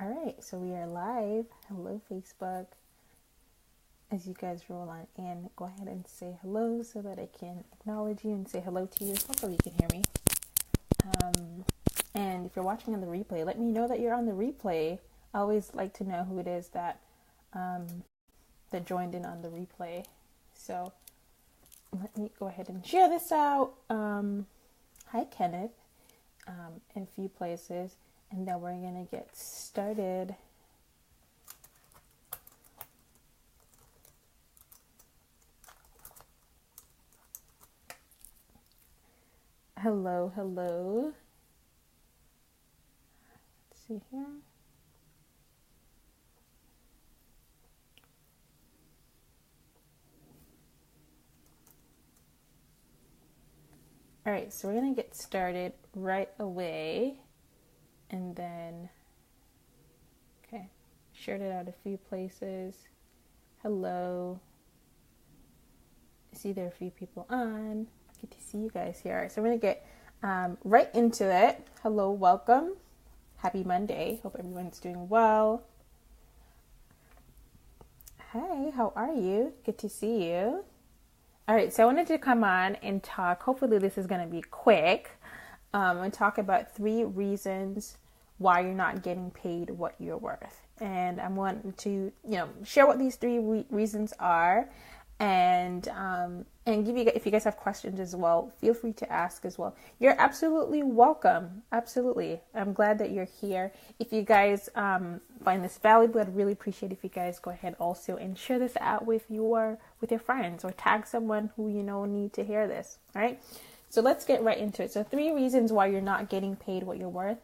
All right, so we are live. Hello, Facebook. As you guys roll on in, go ahead and say hello so that I can acknowledge you and say hello to you. Hopefully, you can hear me. And if you're watching on the replay, let me know that you're on the replay. I always like to know who it is that that joined in on the replay. So let me go ahead and share this out. Hi, Kenneth, in a few places. And then we're going to get started. Hello, hello. Let's see here. All right, so we're going to get started right away. And then, okay, shared it out a few places. Hello. I see there are a few people on. Good to see you guys here. All right, so we're going to get right into it. Hello, welcome. Happy Monday. Hope everyone's doing well. Hi, how are you? Good to see you. All right, so I wanted to come on and talk. Hopefully this is going to be quick. And talk about 3 reasons why you're not getting paid what you're worth. And I want to, share what these 3 reasons are, and give you, if you guys have questions as well, feel free to ask as well. You're absolutely welcome. Absolutely. I'm glad that you're here. If you guys find this valuable, I'd really appreciate if you guys go ahead also and share this out with your friends, or tag someone who need to hear this. All right. So let's get right into it. So 3 reasons why you're not getting paid what you're worth.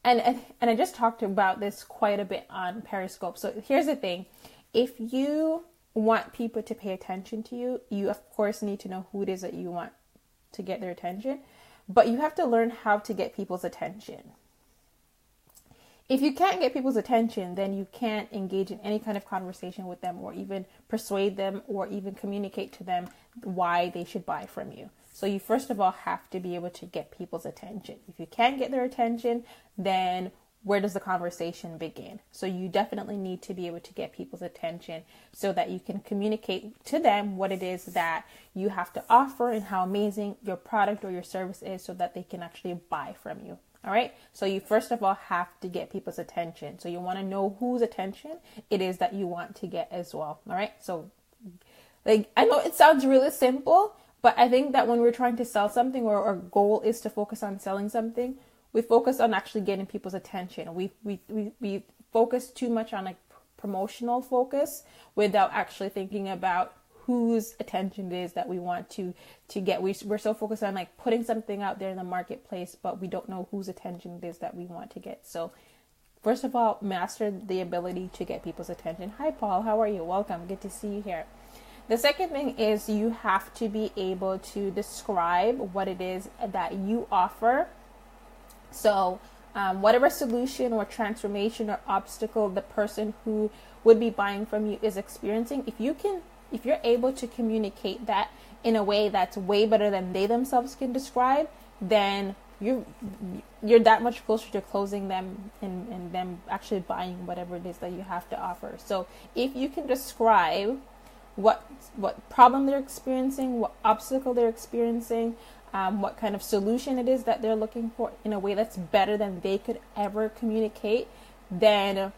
And I just talked about this quite a bit on Periscope. So here's the thing. If you want people to pay attention to you, you of course need to know who it is that you want to get their attention. But you have to learn how to get people's attention. If you can't get people's attention, then you can't engage in any kind of conversation with them, or even persuade them, or even communicate to them why they should buy from you. So you first of all have to be able to get people's attention. If you can't get their attention, then where does the conversation begin? So you definitely need to be able to get people's attention so that you can communicate to them what it is that you have to offer and how amazing your product or your service is, so that they can actually buy from you. All right. So you first of all have to get people's attention. So you want to know whose attention it is that you want to get as well. All right. So I know it sounds really simple, but I think that when we're trying to sell something, or our goal is to focus on selling something, we focus on actually getting people's attention. We focus too much on promotional focus without actually thinking about whose attention it is that we want to get. We're so focused on putting something out there in the marketplace, but we don't know whose attention it is that we want to get. So first of all, master the ability to get people's attention. Hi, Paul. How are you? Welcome. Good to see you here. The second thing is you have to be able to describe what it is that you offer. So whatever solution or transformation or obstacle the person who would be buying from you is experiencing, if you're able to communicate that in a way that's way better than they themselves can describe, then you're that much closer to closing them and them actually buying whatever it is that you have to offer. So if you can describe what problem they're experiencing, what obstacle they're experiencing, what kind of solution it is that they're looking for in a way that's better than they could ever communicate, then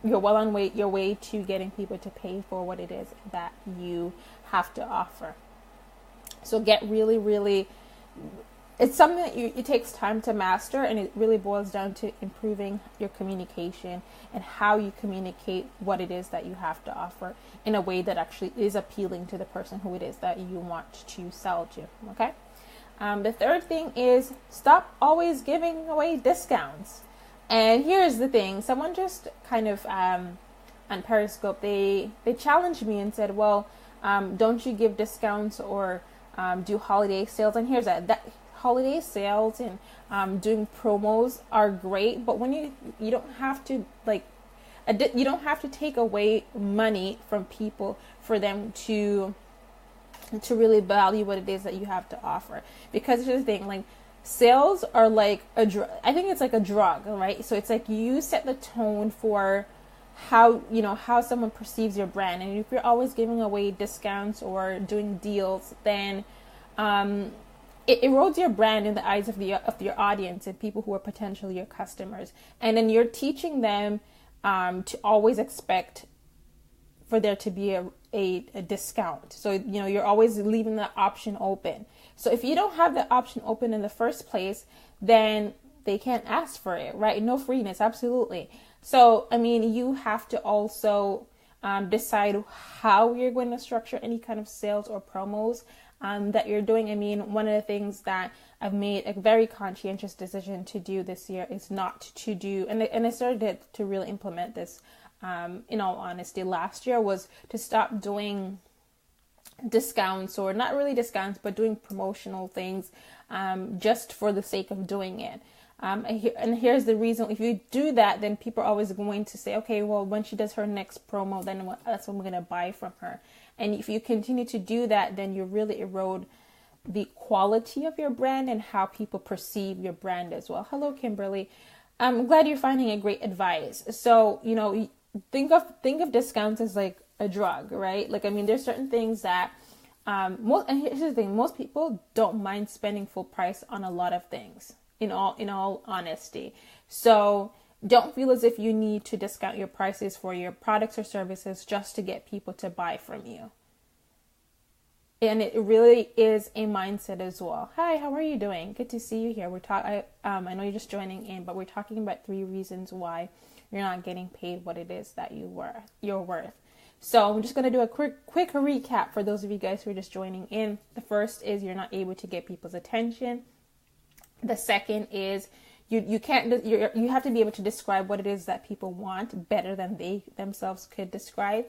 you're well on your way to getting people to pay for what it is that you have to offer. So get really, really, it's something that it takes time to master, and it really boils down to improving your communication and how you communicate what it is that you have to offer in a way that actually is appealing to the person who it is that you want to sell to. Okay. The third thing is stop always giving away discounts. And here's the thing. Someone just kind of on Periscope, they challenged me and said, well, don't you give discounts or do holiday sales? And here's that holiday sales and doing promos are great, but when you don't have to you don't have to take away money from people for them to really value what it is that you have to offer. Because here's the thing, sales are like a drug. I think it's like a drug, right? So it's like you set the tone for how, how someone perceives your brand. And if you're always giving away discounts or doing deals, then it erodes your brand in the eyes of your audience and people who are potentially your customers. And then you're teaching them to always expect for there to be a discount. So, you're always leaving that option open. So if you don't have the option open in the first place, then they can't ask for it, right? No freeness, absolutely. So, you have to also decide how you're going to structure any kind of sales or promos that you're doing. One of the things that I've made a very conscientious decision to do this year is not to do, and I started to really implement this, in all honesty, last year, was to stop doing discounts, or not really discounts, but doing promotional things just for the sake of doing it. And here's the reason. If you do that, then people are always going to say, okay, well, when she does her next promo, then that's when we're going to buy from her. And if you continue to do that, then you really erode the quality of your brand and how people perceive your brand as well. Hello, Kimberly. I'm glad you're finding a great advice. So, think of discounts as like a drug, right? Like, there's certain things that and here's the thing, most people don't mind spending full price on a lot of things, in all honesty. So don't feel as if you need to discount your prices for your products or services just to get people to buy from you. And it really is a mindset as well. Hi, how are you doing? Good to see you here. I know you're just joining in, but we're talking about 3 reasons why you're not getting paid what it is that you're worth. So I'm just going to do a quick recap for those of you guys who are just joining in. The first is you're not able to get people's attention. The second is you have to be able to describe what it is that people want better than they themselves could describe.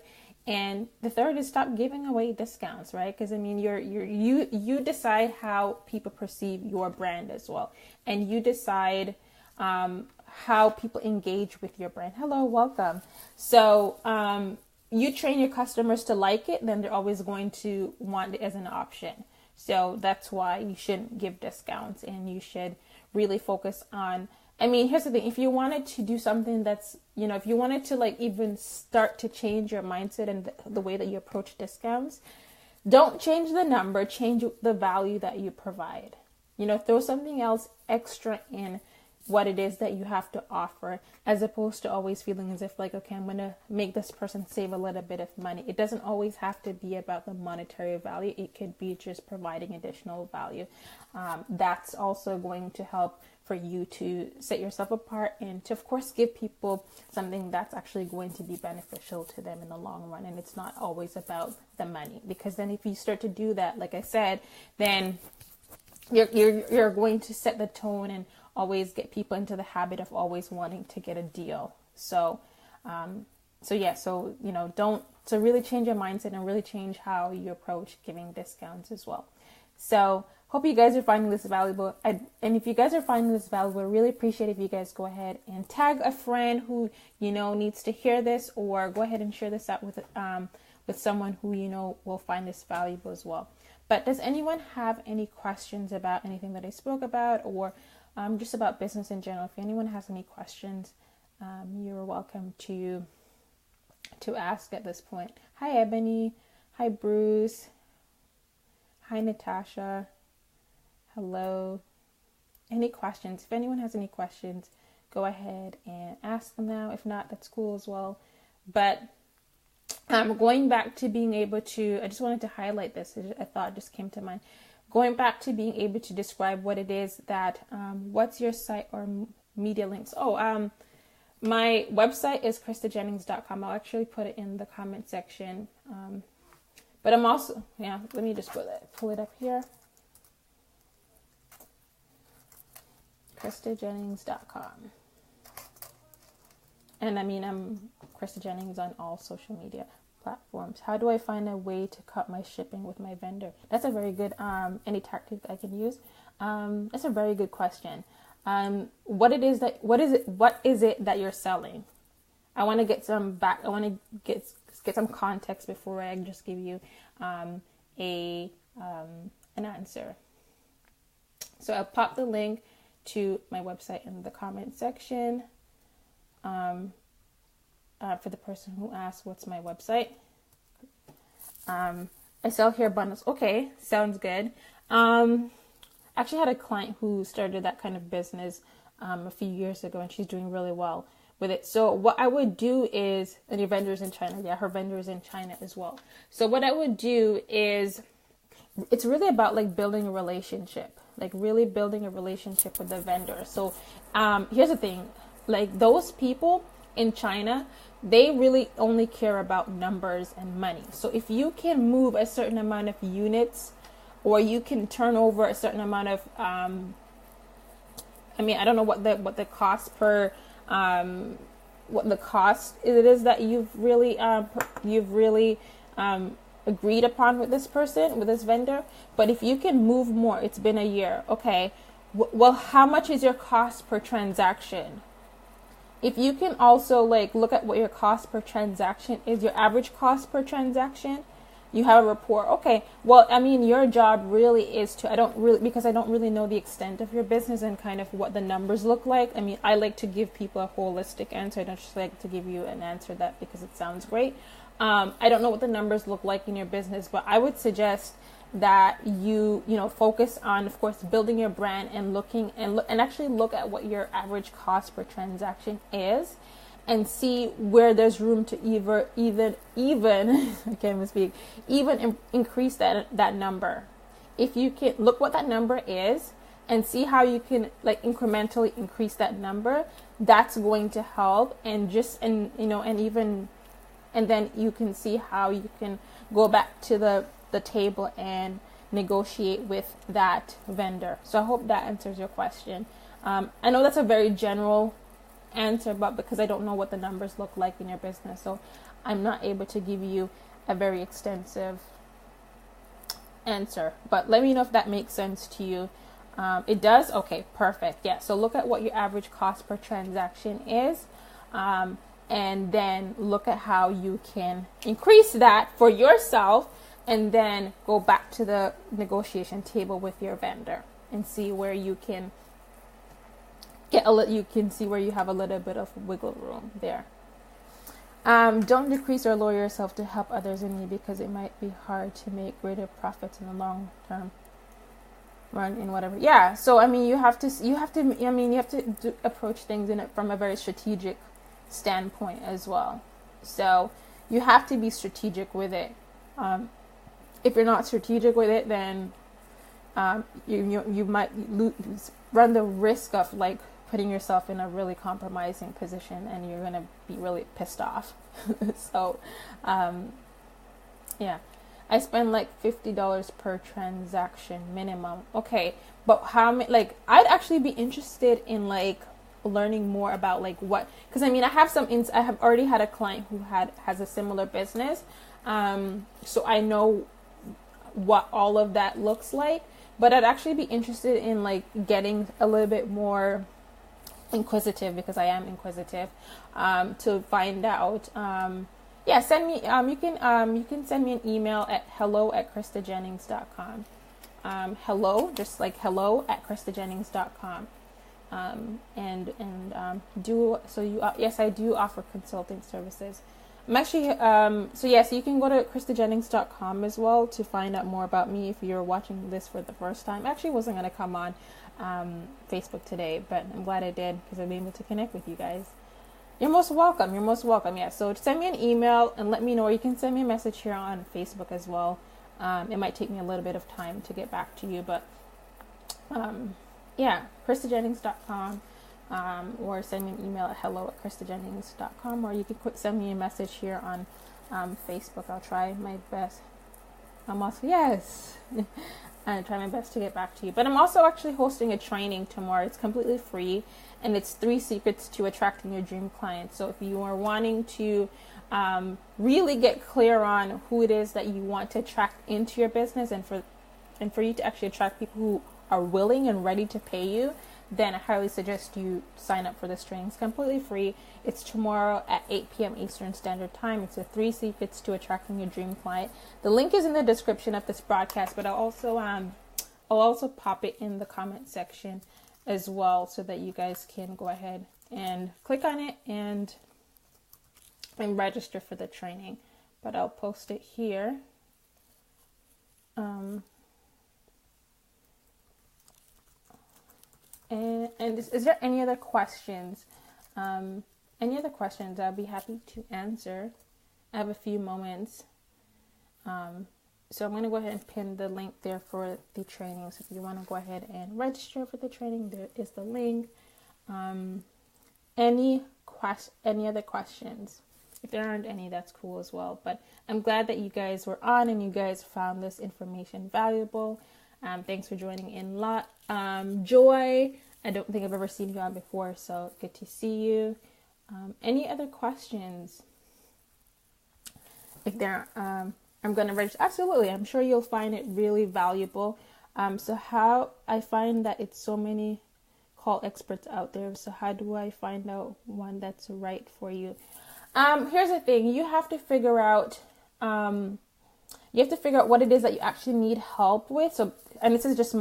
And the third is stop giving away discounts, right? Because you decide how people perceive your brand as well, and you decide how people engage with your brand. Hello, welcome. So you train your customers to like it, then they're always going to want it as an option. So that's why you shouldn't give discounts, and you should really focus on, here's the thing. If you wanted to do something that's, if you wanted to like even start to change your mindset and the way that you approach discounts, don't change the number, change the value that you provide. Throw something else extra in what it is that you have to offer, as opposed to always feeling as if like, okay, I'm going to make this person save a little bit of money. It doesn't always have to be about the monetary value. It could be just providing additional value. That's also going to help for you to set yourself apart and to, of course, give people something that's actually going to be beneficial to them in the long run. And it's not always about the money, because then if you start to do that, like I said, then you're going to set the tone and always get people into the habit of always wanting to get a deal. So really change your mindset and really change how you approach giving discounts as well. So hope you guys are finding this valuable. And if you guys are finding this valuable, I really appreciate if you guys go ahead and tag a friend who, needs to hear this, or go ahead and share this out with someone who, will find this valuable as well. But does anyone have any questions about anything that I spoke about, or just about business in general? If anyone has any questions, you're welcome to ask at this point. Hi, Ebony. Hi, Bruce. Hi, Natasha. Hello. Any questions? If anyone has any questions, go ahead and ask them now. If not, that's cool as well. But going back to being able to, I just wanted to highlight this. I thought it just came to mind. Going back to being able to describe what it is that, what's your site or media links? My website is KristaJennings.com. I'll actually put it in the comment section. But I'm also, let me just pull it up here. KristaJennings.com. And I'm Krista Jennings on all social media platforms. How do I find a way to cut my shipping with my vendor? That's a very good, any tactic I can use. That's a very good question. What is it that you're selling? I want to get some I want to get some context before I just give you an answer. So I'll pop the link to my website in the comment section. For the person who asked, what's my website? I sell hair bundles. Okay, sounds good. Actually had a client who started that kind of business a few years ago, and she's doing really well with it. So what I would do is, and your vendor's in China. Yeah, her vendor is in China as well. So what I would do is, it's really about like building a relationship, like really building a relationship with the vendor. So here's the thing, like those people in China, they really only care about numbers and money. So if you can move a certain amount of units, or you can turn over a certain amount of, I don't know what the cost per, what the cost it is that you've really agreed upon with this person, with this vendor. But if you can move more, it's been a year. Okay. Well, how much is your cost per transaction? If you can also like look at what your cost per transaction is, your average cost per transaction, you have a report. Okay, well, your job really is to, because I don't really know the extent of your business and kind of what the numbers look like. I like to give people a holistic answer. I don't just like to give you an answer that because it sounds great. I don't know what the numbers look like in your business, but I would suggest that you focus on, of course, building your brand and and actually look at what your average cost per transaction is, and see where there's room to even I can't even speak, increase that number. If you can look what that number is and see how you can like incrementally increase that number, that's going to help. And then you can see how you can go back to the table and negotiate with that vendor. So I hope that answers your question. I know that's a very general answer, but because I don't know what the numbers look like in your business, so I'm not able to give you a very extensive answer. But let me know if that makes sense to you. It does? Okay, perfect. Yeah, so look at what your average cost per transaction is, and then look at how you can increase that for yourself, and then go back to the negotiation table with your vendor and see where you can see where you have a little bit of wiggle room there. Don't decrease or lower yourself to help others in need, because it might be hard to make greater profits in the long term run in whatever. Yeah. So you have to approach things from a very strategic standpoint as well. So you have to be strategic with it. If you're not strategic with it, then you might run the risk of like putting yourself in a really compromising position, and you're going to be really pissed off. So, yeah, I spend like $50 per transaction minimum. Okay. But how many, like, I'd actually be interested in like learning more about like what, because I have already had a client who has a similar business. So I know what all of that looks like, but I'd actually be interested in like getting a little bit more inquisitive, because I am inquisitive, to find out. Send me, you can send me an email at hello@kristajennings.com. Just like hello@kristajennings.com. Yes, I do offer consulting services. I'm actually, so you can go to kristajennings.com as well to find out more about me if you're watching this for the first time. I actually wasn't going to come on Facebook today, but I'm glad I did, because I've been able to connect with you guys. You're most welcome. Yeah, so send me an email and let me know, or you can send me a message here on Facebook as well. It might take me a little bit of time to get back to you, but kristajennings.com. Or send me an email at hello@kristajennings.com, or you can send me a message here on Facebook. I'll try my best. I try my best to get back to you. But I'm also actually hosting a training tomorrow. It's completely free, and it's 3 secrets to attracting your dream clients. So if you are wanting to really get clear on who it is that you want to attract into your business, and for you to actually attract people who are willing and ready to pay you, then I highly suggest you sign up for this training. It's completely free. It's tomorrow at 8 p.m. Eastern Standard Time. It's the 3 secrets to attracting your dream client. The link is in the description of this broadcast, but I'll I'll also pop it in the comment section as well, so that you guys can go ahead and click on it and register for the training. But I'll post it here. And is there any other questions? Any other questions? I'll be happy to answer. I have a few moments. So I'm going to go ahead and pin the link there for the training. So if you want to go ahead and register for the training, there is the link. Any other questions? If there aren't any, that's cool as well. But I'm glad that you guys were on and you guys found this information valuable. Thanks for joining in. Joy, I don't think I've ever seen you on before, so good to see you. Any other questions? If there, I'm going to register. Absolutely, I'm sure you'll find it really valuable. So how I find that it's so many call experts out there. So how do I find out one that's right for you? Here's the thing. You have to figure out what it is that you actually need help with. So, and this is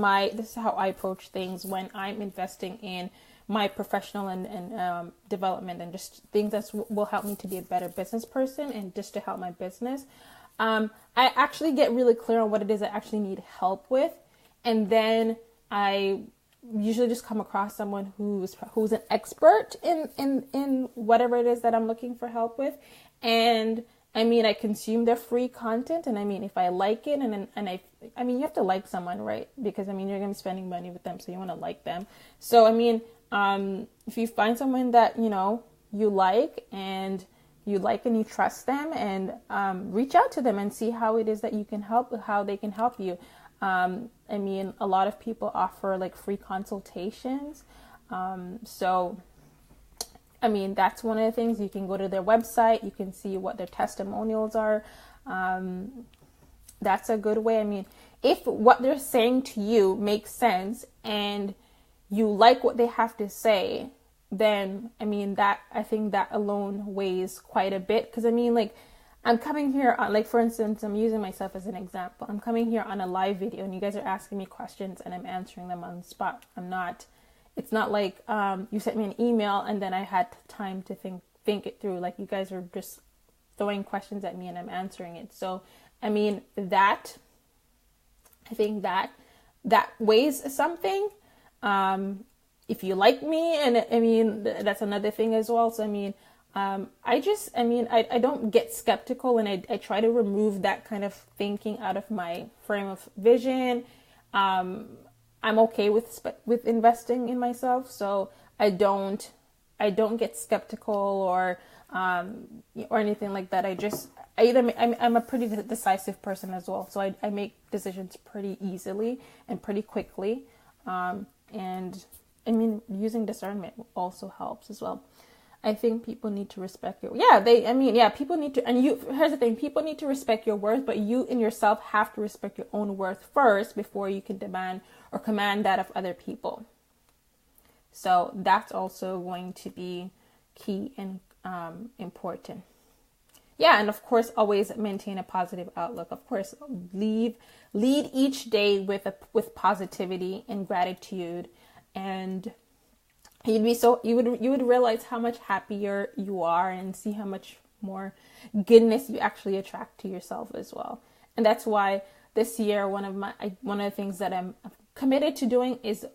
how I approach things when I'm investing in my professional and development, and just things that will help me to be a better business person and just to help my business. I actually get really clear on what it is I actually need help with. And then I usually just come across someone who's an expert in whatever it is that I'm looking for help with. And I consume their free content, and if I like it, and you have to like someone, right? Because you're going to be spending money with them, so you want to like them. So if you find someone that you like and you trust them, and reach out to them and see how it is that you can help, how they can help you. A lot of people offer like free consultations. So that's one of the things. You can go to their website, you can see what their testimonials are. That's a good way. If what they're saying to you makes sense and you like what they have to say, then I think that alone weighs quite a bit. Because I'm coming here on, for instance, I'm using myself as an example. I'm coming here on a live video and you guys are asking me questions and I'm answering them on the spot. It's not like you sent me an email and then I had time to think it through. Like, you guys are just throwing questions at me and I'm answering it. So, I think that weighs something. If you like me, and that's another thing as well. So, I don't get skeptical, and I try to remove that kind of thinking out of my frame of vision. I'm okay with investing in myself, so I don't get skeptical or anything like that. I'm a pretty decisive person as well, so I make decisions pretty easily and pretty quickly, and using discernment also helps as well. I think people need to respect your, people need to, here's the thing, people need to respect your worth, but you in yourself have to respect your own worth first before you can demand or command that of other people. So that's also going to be key and important. Yeah, and of course, always maintain a positive outlook. Of course, lead each day with positivity and gratitude, and you would realize how much happier you are and see how much more goodness you actually attract to yourself as well. And that's why this year one of the things that I'm committed to doing is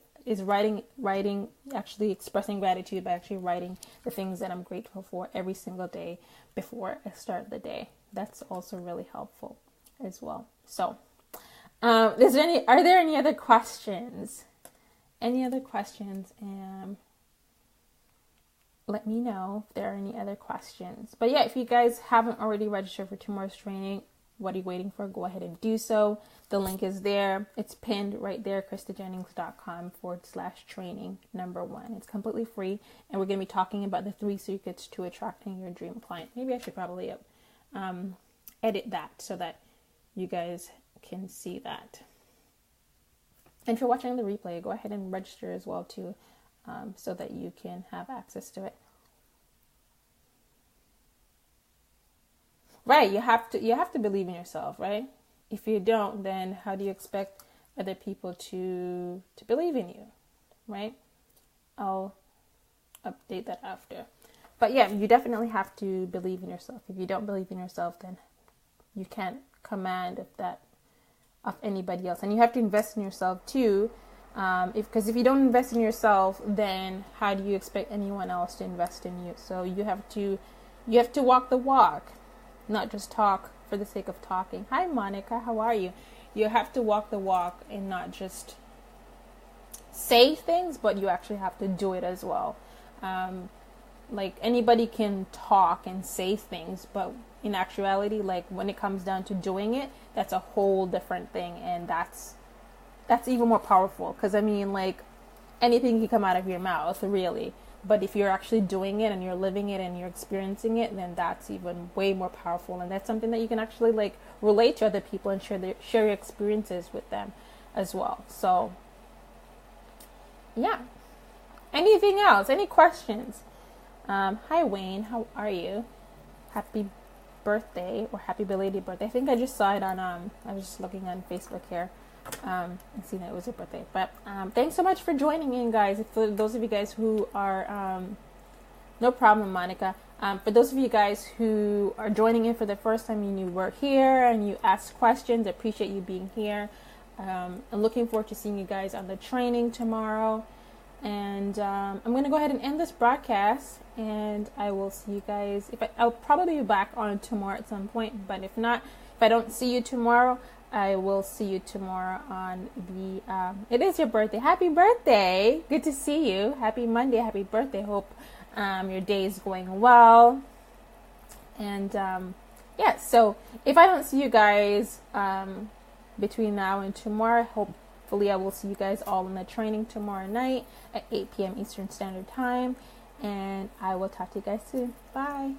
writing, actually expressing gratitude by actually writing the things that I'm grateful for every single day before I start the day. That's also really helpful as well. So, are there any other questions? Any other questions? Let me know if there are any other questions. But yeah, if you guys haven't already registered for tomorrow's training, what are you waiting for? Go ahead and do so. The link is there. It's pinned right there, kristajennings.com/training #1. It's completely free. And we're going to be talking about the 3 secrets to attracting your dream client. Maybe I should probably edit that so that you guys can see that. And if you're watching the replay, go ahead and register as well too, so that you can have access to it. Right, you have to believe in yourself, right? If you don't, then how do you expect other people to believe in you, right? I'll update that after. But yeah, you definitely have to believe in yourself. If you don't believe in yourself, then you can't command of anybody else. And you have to invest in yourself too. Because if you don't invest in yourself, then how do you expect anyone else to invest in you? So you have to walk the walk, not just talk for the sake of talking. Hi Monica, how are you? You have to walk the walk and not just say things, but you actually have to do it as well. Like anybody can talk and say things, but in actuality, like when it comes down to doing it, that's a whole different thing, and that's even more powerful. Because I mean, like anything can come out of your mouth, really, but if you're actually doing it and you're living it and you're experiencing it, then that's even way more powerful, and that's something that you can actually like relate to other people and share your experiences with them as well. So yeah. Anything else? Any questions? Hi Wayne, how are you? Happy birthday, or happy belated birthday. I think I just saw it on I was just looking on Facebook here and seeing that it was your birthday. But thanks so much for joining in, guys. For those of you guys who are no problem, Monica. For those of you guys who are joining in for the first time and you were here and you asked questions, I appreciate you being here. I'm looking forward to seeing you guys on the training tomorrow. And I'm going to go ahead and end this broadcast, and I will see you guys. I'll probably be back on tomorrow at some point, but if not, if I don't see you tomorrow, I will see you tomorrow on the, it is your birthday. Happy birthday. Good to see you. Happy Monday. Happy birthday. Hope your day is going well. And yeah, so if I don't see you guys between now and tomorrow, hopefully I will see you guys all in the training tomorrow night at 8 p.m. Eastern Standard Time. And I will talk to you guys soon. Bye.